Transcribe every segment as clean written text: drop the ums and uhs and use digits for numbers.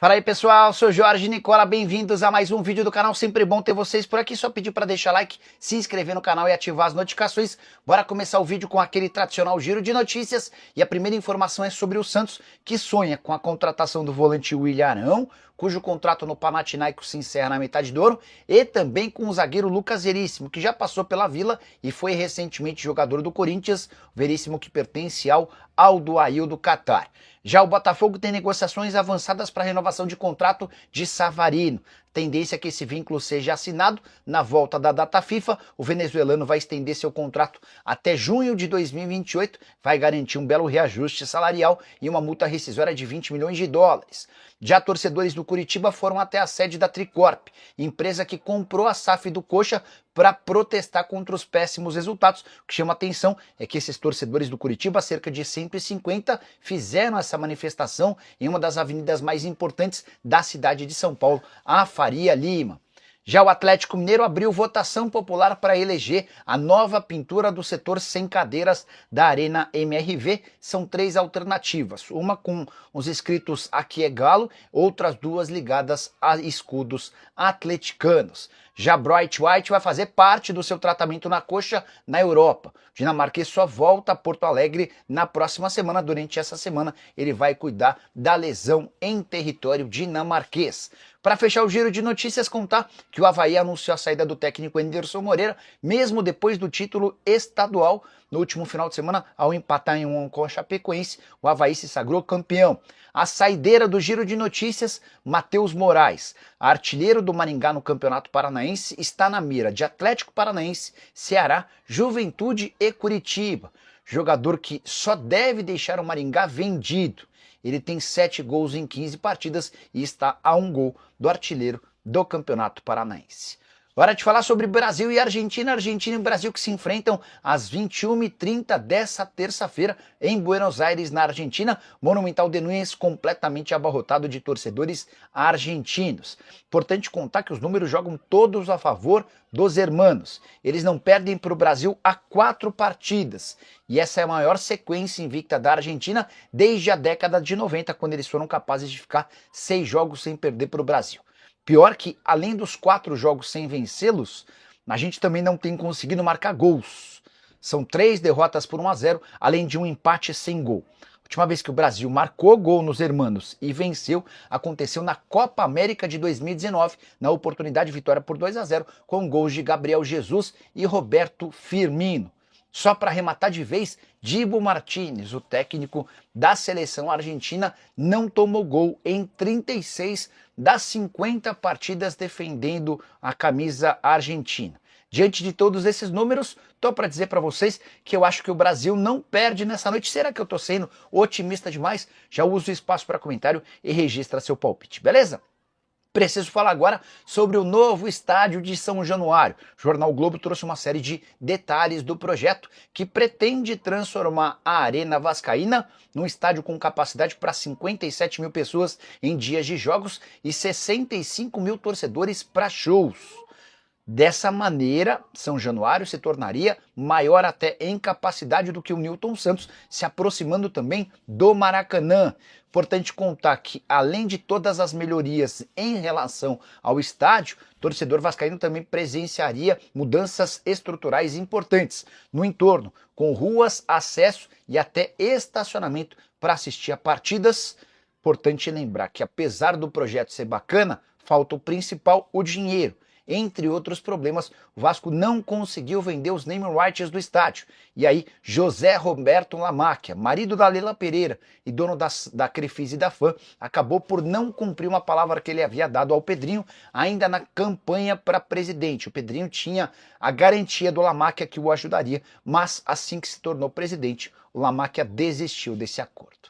Fala aí pessoal, sou Jorge Nicola, bem-vindos a mais um vídeo do canal, sempre bom ter vocês por aqui, só pedir para deixar like, se inscrever no canal e ativar as notificações. Bora começar o vídeo com aquele tradicional giro de notícias e a primeira informação é sobre o Santos, que sonha com a contratação do volante William Arão, cujo contrato no Panathinaikos se encerra na metade do ano, e também com o zagueiro Lucas Veríssimo, que já passou pela Vila e foi recentemente jogador do Corinthians, o Veríssimo que pertence ao Aldo Ail do Catar. Já o Botafogo tem negociações avançadas para renovação de contrato de Savarino. Tendência é que esse vínculo seja assinado na volta da data FIFA. O venezuelano vai estender seu contrato até junho de 2028, vai garantir um belo reajuste salarial e uma multa rescisória de 20 milhões de dólares. Já torcedores do Curitiba foram até a sede da Tricorp, empresa que comprou a SAF do Coxa para protestar contra os péssimos resultados. O que chama atenção é que esses torcedores do Curitiba, cerca de 150, fizeram essa manifestação em uma das avenidas mais importantes da cidade de São Paulo, a Faria Lima. Já o Atlético Mineiro abriu votação popular para eleger a nova pintura do setor sem cadeiras da Arena MRV. São 3 alternativas, uma com os escritos "Aqui é Galo", outras 2 ligadas a escudos atleticanos. Já Bright White vai fazer parte do seu tratamento na coxa na Europa. O dinamarquês só volta a Porto Alegre na próxima semana. Durante essa semana ele vai cuidar da lesão em território dinamarquês. Para fechar o giro de notícias, contar que o Avaí anunciou a saída do técnico Anderson Moreira, mesmo depois do título estadual. No último final de semana, ao empatar em 1-1 com a Chapecoense, o Avaí se sagrou campeão. A saideira do giro de notícias, Matheus Moraes, artilheiro do Maringá no Campeonato Paranaense, está na mira de Atlético Paranaense, Ceará, Juventude e Curitiba. Jogador que só deve deixar o Maringá vendido. Ele tem 7 gols em 15 partidas e está a 1 gol do artilheiro do Campeonato Paranaense. Hora de falar sobre Brasil e Argentina. Argentina e Brasil que se enfrentam às 21h30 dessa terça-feira em Buenos Aires, na Argentina. Monumental de Núñez completamente abarrotado de torcedores argentinos. Importante contar que os números jogam todos a favor dos hermanos. Eles não perdem para o Brasil há 4 partidas. E essa é a maior sequência invicta da Argentina desde a década de 90, quando eles foram capazes de ficar 6 jogos sem perder para o Brasil. Pior que, além dos 4 jogos sem vencê-los, a gente também não tem conseguido marcar gols. São 3 derrotas por 1-0, além de um empate sem gol. A última vez que o Brasil marcou gol nos hermanos e venceu aconteceu na Copa América de 2019, na oportunidade de vitória por 2-0, com gols de Gabriel Jesus e Roberto Firmino. Só para arrematar de vez, Dibu Martínez, o técnico da seleção argentina, não tomou gol em 36 das 50 partidas defendendo a camisa argentina. Diante de todos esses números, tô para dizer para vocês que eu acho que o Brasil não perde nessa noite. Será que eu tô sendo otimista demais? Já uso o espaço para comentário e registra seu palpite, beleza? Preciso falar agora sobre o novo estádio de São Januário. O Jornal Globo trouxe uma série de detalhes do projeto que pretende transformar a Arena Vascaína num estádio com capacidade para 57 mil pessoas em dias de jogos e 65 mil torcedores para shows. Dessa maneira, São Januário se tornaria maior até em capacidade do que o Newton Santos, se aproximando também do Maracanã. Importante contar que, além de todas as melhorias em relação ao estádio, o torcedor vascaíno também presenciaria mudanças estruturais importantes no entorno, com ruas, acesso e até estacionamento para assistir a partidas. Importante lembrar que, apesar do projeto ser bacana, falta o principal, o dinheiro. Entre outros problemas, o Vasco não conseguiu vender os naming rights do estádio. E aí, José Roberto Lamáquia, marido da Leila Pereira e dono da Crefisa e da FAM, acabou por não cumprir uma palavra que ele havia dado ao Pedrinho ainda na campanha para presidente. O Pedrinho tinha a garantia do Lamáquia que o ajudaria, mas assim que se tornou presidente, o Lamáquia desistiu desse acordo.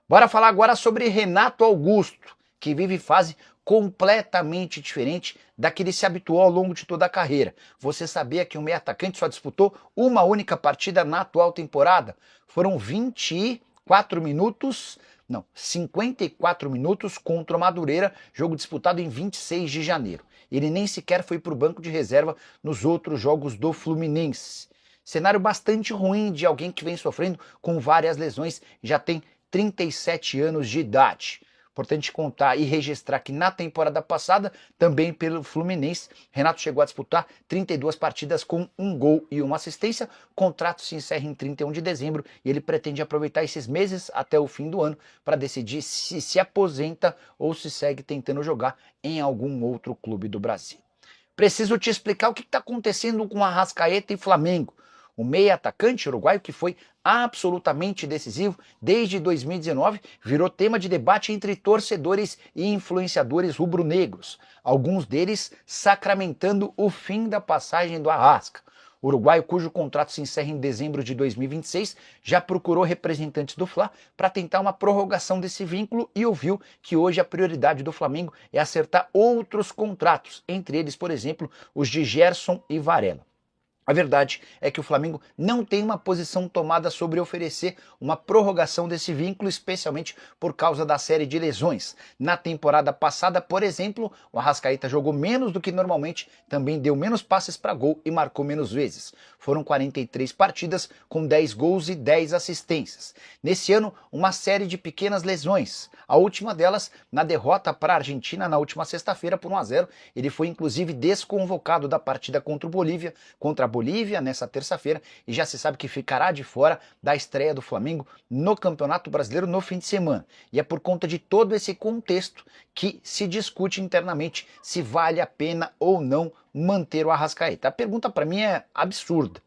Bora falar agora sobre Renato Augusto, que vive fase completamente diferente da que ele se habituou ao longo de toda a carreira. Você sabia que o meio atacante só disputou uma única partida na atual temporada? Foram 54 minutos, não, 54 minutos contra o Madureira, jogo disputado em 26 de janeiro. Ele nem sequer foi para o banco de reserva nos outros jogos do Fluminense. Cenário bastante ruim de alguém que vem sofrendo com várias lesões, já tem 37 anos de idade. Importante contar e registrar que na temporada passada, também pelo Fluminense, Renato chegou a disputar 32 partidas com 1 gol e 1 assistência. O contrato se encerra em 31 de dezembro e ele pretende aproveitar esses meses até o fim do ano para decidir se aposenta ou se segue tentando jogar em algum outro clube do Brasil. Preciso te explicar o que está acontecendo com Arrascaeta e Flamengo. O meia atacante uruguaio, que foi absolutamente decisivo desde 2019, virou tema de debate entre torcedores e influenciadores rubro-negros, alguns deles sacramentando o fim da passagem do Arrasca. O uruguaio, cujo contrato se encerra em dezembro de 2026, já procurou representantes do Fla para tentar uma prorrogação desse vínculo e ouviu que hoje a prioridade do Flamengo é acertar outros contratos, entre eles, por exemplo, os de Gerson e Varela. A verdade é que o Flamengo não tem uma posição tomada sobre oferecer uma prorrogação desse vínculo, especialmente por causa da série de lesões. Na temporada passada, por exemplo, o Arrascaeta jogou menos do que normalmente, também deu menos passes para gol e marcou menos vezes. Foram 43 partidas com 10 gols e 10 assistências. Nesse ano, uma série de pequenas lesões. A última delas, na derrota para a Argentina na última sexta-feira por 1-0, ele foi inclusive desconvocado da partida contra a Bolívia nessa terça-feira e já se sabe que ficará de fora da estreia do Flamengo no Campeonato Brasileiro no fim de semana. E é por conta de todo esse contexto que se discute internamente se vale a pena ou não manter o Arrascaeta. A pergunta para mim é absurda.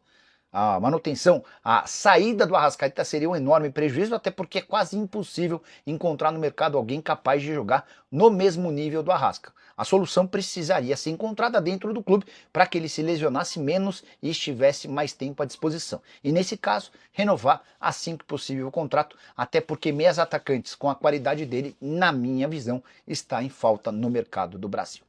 A manutenção, a saída do Arrascaeta seria um enorme prejuízo, até porque é quase impossível encontrar no mercado alguém capaz de jogar no mesmo nível do Arrasca. A solução precisaria ser encontrada dentro do clube para que ele se lesionasse menos e estivesse mais tempo à disposição. E nesse caso, renovar assim que possível o contrato, até porque meias atacantes com a qualidade dele, na minha visão, está em falta no mercado do Brasil.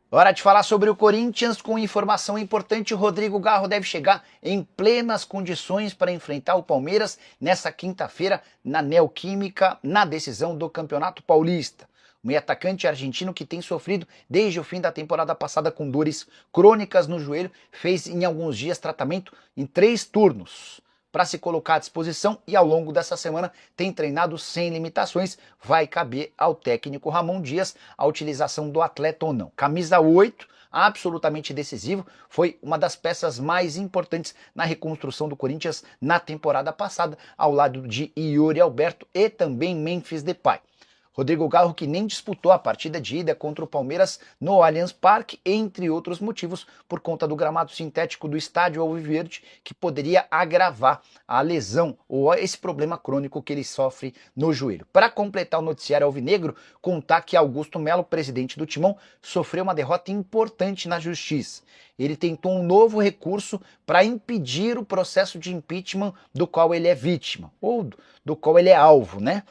Hora de falar sobre o Corinthians com informação importante. O Rodrigo Garro deve chegar em plenas condições para enfrentar o Palmeiras nessa quinta-feira na Neoquímica, na decisão do Campeonato Paulista. O meio-atacante argentino, que tem sofrido desde o fim da temporada passada com dores crônicas no joelho, fez em alguns dias tratamento em 3 turnos para se colocar à disposição e ao longo dessa semana tem treinado sem limitações. Vai caber ao técnico Ramon Dias a utilização do atleta ou não. Camisa 8, absolutamente decisivo, foi uma das peças mais importantes na reconstrução do Corinthians na temporada passada, ao lado de Yuri Alberto e também Memphis Depay. Rodrigo Garro, que nem disputou a partida de ida contra o Palmeiras no Allianz Parque, entre outros motivos, por conta do gramado sintético do estádio Alviverde, que poderia agravar a lesão ou esse problema crônico que ele sofre no joelho. Para completar o noticiário alvinegro, contar que Augusto Melo, presidente do Timão, sofreu uma derrota importante na justiça. Ele tentou um novo recurso para impedir o processo de impeachment do qual ele é vítima, ou do qual ele é alvo, né?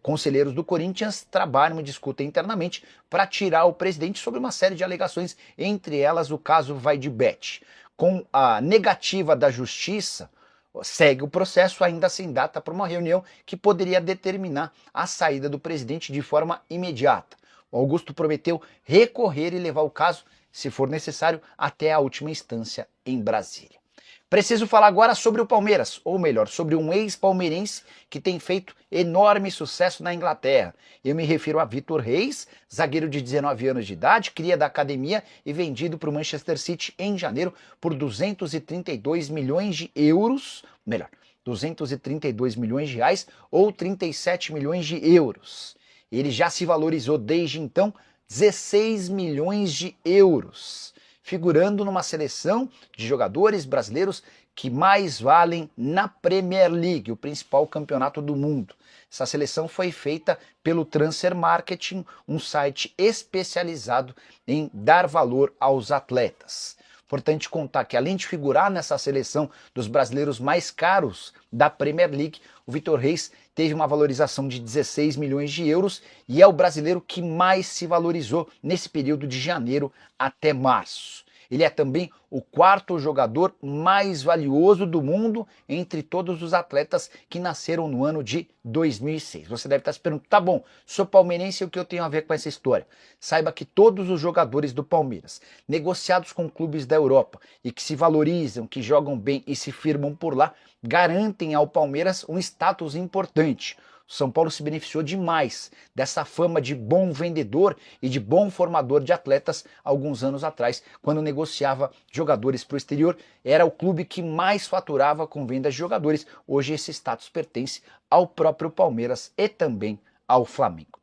Conselheiros do Corinthians trabalham e discutem internamente para tirar o presidente sobre uma série de alegações, entre elas o caso Vaidbet. Com a negativa da justiça, segue o processo ainda sem data para uma reunião que poderia determinar a saída do presidente de forma imediata. O Augusto prometeu recorrer e levar o caso, se for necessário, até a última instância em Brasília. Preciso falar agora sobre o Palmeiras, ou melhor, sobre um ex-palmeirense que tem feito enorme sucesso na Inglaterra. Eu me refiro a Vitor Reis, zagueiro de 19 anos de idade, cria da academia e vendido para o Manchester City em janeiro por 232 milhões de euros, melhor, 232 milhões de reais ou 37 milhões de euros. Ele já se valorizou desde então 16 milhões de euros. Figurando numa seleção de jogadores brasileiros que mais valem na Premier League, o principal campeonato do mundo. Essa seleção foi feita pelo Transfer Marketing, um site especializado em dar valor aos atletas. Importante contar que, além de figurar nessa seleção dos brasileiros mais caros da Premier League, o Vitor Reis teve uma valorização de 16 milhões de euros e é o brasileiro que mais se valorizou nesse período de janeiro até março. Ele é também o 4º jogador mais valioso do mundo entre todos os atletas que nasceram no ano de 2006. Você deve estar se perguntando, tá bom, sou palmeirense e o que eu tenho a ver com essa história? Saiba que todos os jogadores do Palmeiras, negociados com clubes da Europa e que se valorizam, que jogam bem e se firmam por lá, garantem ao Palmeiras um status importante. O São Paulo se beneficiou demais dessa fama de bom vendedor e de bom formador de atletas alguns anos atrás, quando negociava jogadores para o exterior. Era o clube que mais faturava com vendas de jogadores. Hoje esse status pertence ao próprio Palmeiras e também ao Flamengo.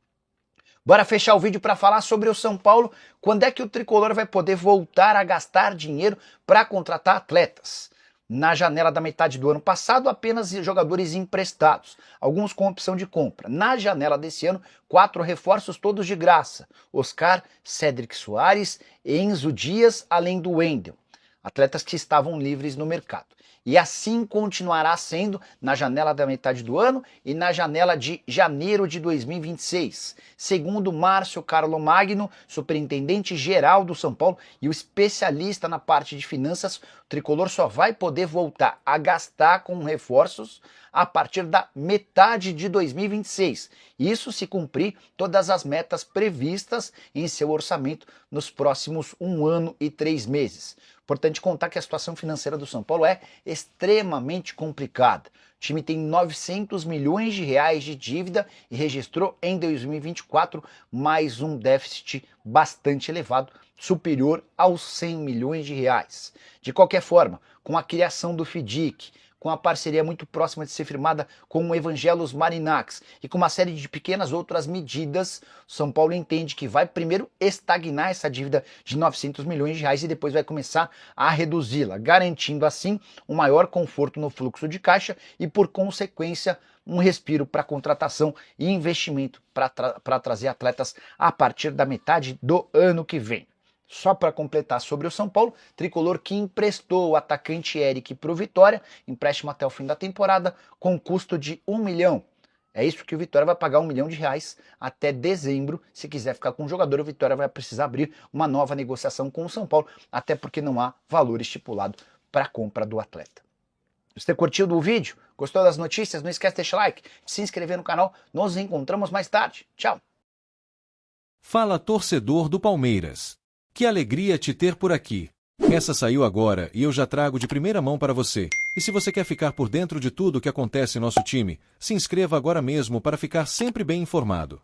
Bora fechar o vídeo para falar sobre o São Paulo. Quando é que o tricolor vai poder voltar a gastar dinheiro para contratar atletas? Na janela da metade do ano passado, apenas jogadores emprestados, alguns com opção de compra. Na janela desse ano, 4 reforços todos de graça. Oscar, Cédric Soares, Enzo Dias, além do Wendel. Atletas que estavam livres no mercado. E assim continuará sendo na janela da metade do ano e na janela de janeiro de 2026. Segundo Márcio Carlo Magno, superintendente geral do São Paulo e o especialista na parte de finanças, o tricolor só vai poder voltar a gastar com reforços a partir da metade de 2026. Isso se cumprir todas as metas previstas em seu orçamento nos próximos 1 ano e 3 meses. Importante contar que a situação financeira do São Paulo é extremamente complicada. O time tem 900 milhões de reais de dívida e registrou em 2024 mais um déficit bastante elevado, superior aos 100 milhões de reais. De qualquer forma, com a criação do FIDIC, com a parceria muito próxima de ser firmada com o Evangelos Marinax e com uma série de pequenas outras medidas, São Paulo entende que vai primeiro estagnar essa dívida de 900 milhões de reais e depois vai começar a reduzi-la, garantindo assim um maior conforto no fluxo de caixa e, por consequência, um respiro para contratação e investimento para trazer atletas a partir da metade do ano que vem. Só para completar sobre o São Paulo, tricolor que emprestou o atacante Eric para o Vitória, empréstimo até o fim da temporada, com custo de 1 milhão. É isso que o Vitória vai pagar, 1 milhão de reais até dezembro. Se quiser ficar com o jogador, o Vitória vai precisar abrir uma nova negociação com o São Paulo, até porque não há valor estipulado para a compra do atleta. Se você curtiu o vídeo, gostou das notícias, não esquece de deixar like, de se inscrever no canal. Nos encontramos mais tarde. Tchau! Fala, torcedor do Palmeiras. Que alegria te ter por aqui. Essa saiu agora e eu já trago de primeira mão para você. E se você quer ficar por dentro de tudo o que acontece em nosso time, se inscreva agora mesmo para ficar sempre bem informado.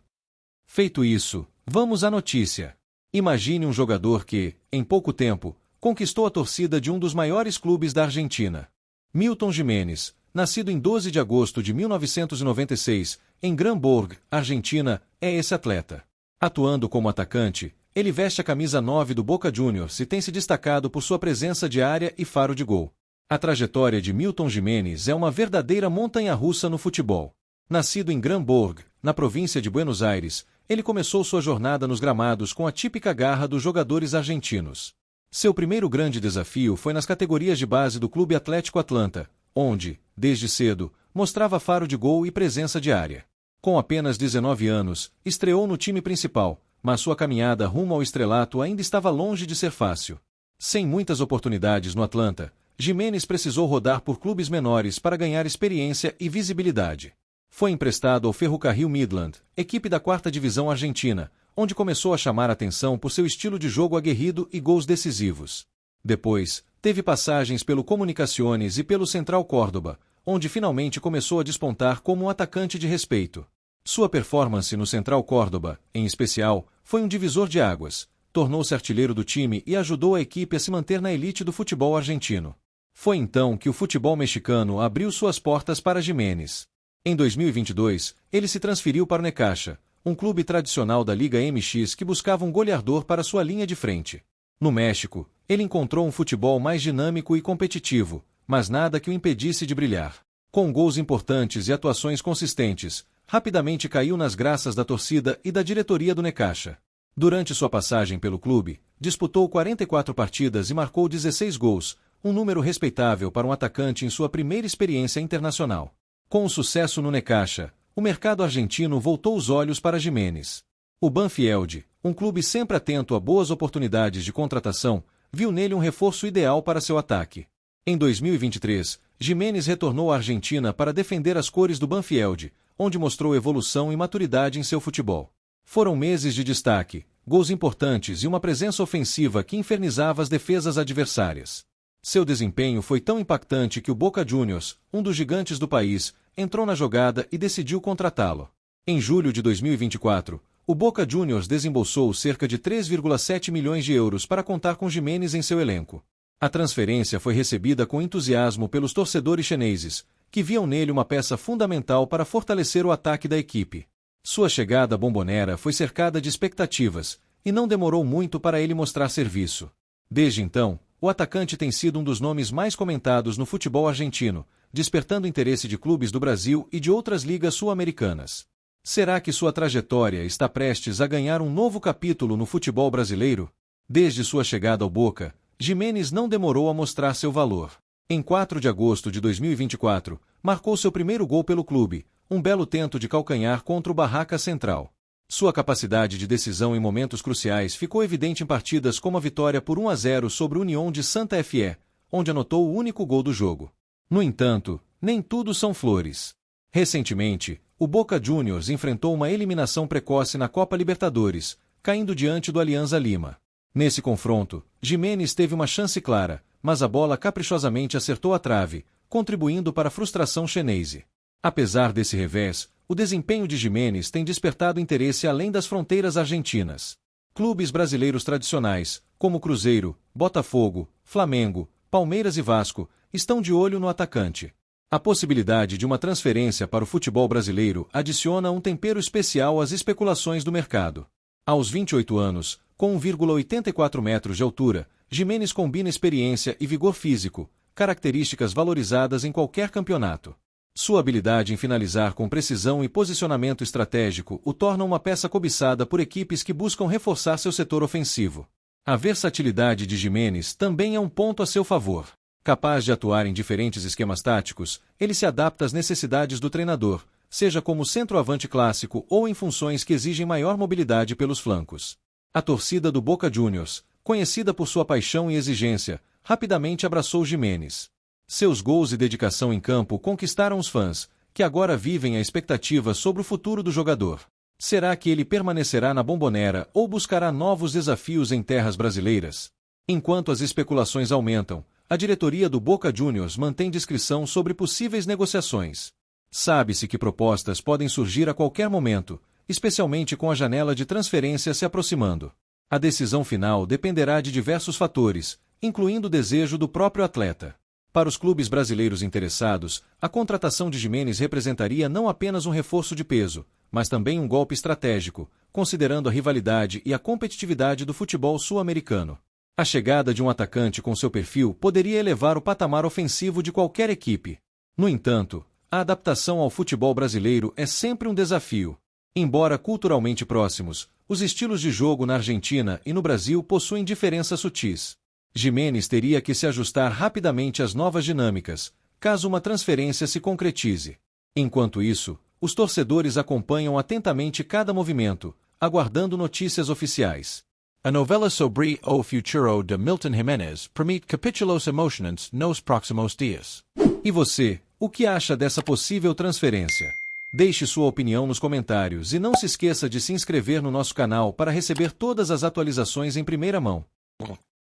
Feito isso, vamos à notícia. Imagine um jogador que, em pouco tempo, conquistou a torcida de um dos maiores clubes da Argentina. Milton Giménez, nascido em 12 de agosto de 1996, em Gramburg, Argentina, é esse atleta. Atuando como atacante, ele veste a camisa 9 do Boca Juniors e tem se destacado por sua presença diária e faro de gol. A trajetória de Milton Giménez é uma verdadeira montanha-russa no futebol. Nascido em Gramburg, na província de Buenos Aires, ele começou sua jornada nos gramados com a típica garra dos jogadores argentinos. Seu primeiro grande desafio foi nas categorias de base do Clube Atlético Atlanta, onde, desde cedo, mostrava faro de gol e presença diária. Com apenas 19 anos, estreou no time principal, mas sua caminhada rumo ao estrelato ainda estava longe de ser fácil. Sem muitas oportunidades no Atlanta, Giménez precisou rodar por clubes menores para ganhar experiência e visibilidade. Foi emprestado ao Ferrocarril Midland, equipe da 4ª divisão argentina, onde começou a chamar a atenção por seu estilo de jogo aguerrido e gols decisivos. Depois, teve passagens pelo Comunicaciones e pelo Central Córdoba, onde finalmente começou a despontar como um atacante de respeito. Sua performance no Central Córdoba, em especial, foi um divisor de águas. Tornou-se artilheiro do time e ajudou a equipe a se manter na elite do futebol argentino. Foi então que o futebol mexicano abriu suas portas para Giménez. Em 2022, ele se transferiu para o Necaxa, um clube tradicional da Liga MX que buscava um goleador para sua linha de frente. No México, ele encontrou um futebol mais dinâmico e competitivo, mas nada que o impedisse de brilhar. Com gols importantes e atuações consistentes, rapidamente caiu nas graças da torcida e da diretoria do Necaxa. Durante sua passagem pelo clube, disputou 44 partidas e marcou 16 gols, um número respeitável para um atacante em sua primeira experiência internacional. Com o sucesso no Necaxa, o mercado argentino voltou os olhos para Giménez. O Banfield, um clube sempre atento a boas oportunidades de contratação, viu nele um reforço ideal para seu ataque. Em 2023, Giménez retornou à Argentina para defender as cores do Banfield, onde mostrou evolução e maturidade em seu futebol. Foram meses de destaque, gols importantes e uma presença ofensiva que infernizava as defesas adversárias. Seu desempenho foi tão impactante que o Boca Juniors, um dos gigantes do país, entrou na jogada e decidiu contratá-lo. Em julho de 2024, o Boca Juniors desembolsou cerca de 3,7 milhões de euros para contar com Giménez em seu elenco. A transferência foi recebida com entusiasmo pelos torcedores chineses, que viam nele uma peça fundamental para fortalecer o ataque da equipe. Sua chegada à Bombonera foi cercada de expectativas, e não demorou muito para ele mostrar serviço. Desde então, o atacante tem sido um dos nomes mais comentados no futebol argentino, despertando interesse de clubes do Brasil e de outras ligas sul-americanas. Será que sua trajetória está prestes a ganhar um novo capítulo no futebol brasileiro? Desde sua chegada ao Boca, Giménez não demorou a mostrar seu valor. Em 4 de agosto de 2024, marcou seu primeiro gol pelo clube, um belo tento de calcanhar contra o Barraca Central. Sua capacidade de decisão em momentos cruciais ficou evidente em partidas como a vitória por 1-0 sobre o União de Santa Fe, onde anotou o único gol do jogo. No entanto, nem tudo são flores. Recentemente, o Boca Juniors enfrentou uma eliminação precoce na Copa Libertadores, caindo diante do Alianza Lima. Nesse confronto, Giménez teve uma chance clara, mas a bola caprichosamente acertou a trave, contribuindo para a frustração chinesa. Apesar desse revés, o desempenho de Giménez tem despertado interesse além das fronteiras argentinas. Clubes brasileiros tradicionais, como Cruzeiro, Botafogo, Flamengo, Palmeiras e Vasco, estão de olho no atacante. A possibilidade de uma transferência para o futebol brasileiro adiciona um tempero especial às especulações do mercado. Aos 28 anos, com 1,84 metros de altura, Giménez combina experiência e vigor físico, características valorizadas em qualquer campeonato. Sua habilidade em finalizar com precisão e posicionamento estratégico o torna uma peça cobiçada por equipes que buscam reforçar seu setor ofensivo. A versatilidade de Giménez também é um ponto a seu favor. Capaz de atuar em diferentes esquemas táticos, ele se adapta às necessidades do treinador, seja como centroavante clássico ou em funções que exigem maior mobilidade pelos flancos. A torcida do Boca Juniors, conhecida por sua paixão e exigência, rapidamente abraçou Giménez. Seus gols e dedicação em campo conquistaram os fãs, que agora vivem a expectativa sobre o futuro do jogador. Será que ele permanecerá na Bombonera ou buscará novos desafios em terras brasileiras? Enquanto as especulações aumentam, a diretoria do Boca Juniors mantém discrição sobre possíveis negociações. Sabe-se que propostas podem surgir a qualquer momento, especialmente com a janela de transferência se aproximando. A decisão final dependerá de diversos fatores, incluindo o desejo do próprio atleta. Para os clubes brasileiros interessados, a contratação de Giménez representaria não apenas um reforço de peso, mas também um golpe estratégico, considerando a rivalidade e a competitividade do futebol sul-americano. A chegada de um atacante com seu perfil poderia elevar o patamar ofensivo de qualquer equipe. No entanto, a adaptação ao futebol brasileiro é sempre um desafio. Embora culturalmente próximos, os estilos de jogo na Argentina e no Brasil possuem diferenças sutis. Giménez teria que se ajustar rapidamente às novas dinâmicas, caso uma transferência se concretize. Enquanto isso, os torcedores acompanham atentamente cada movimento, aguardando notícias oficiais. A novela sobre o futuro de Milton Giménez promete capítulos emocionantes nos próximos dias. E você, o que acha dessa possível transferência? Deixe sua opinião nos comentários e não se esqueça de se inscrever no nosso canal para receber todas as atualizações em primeira mão.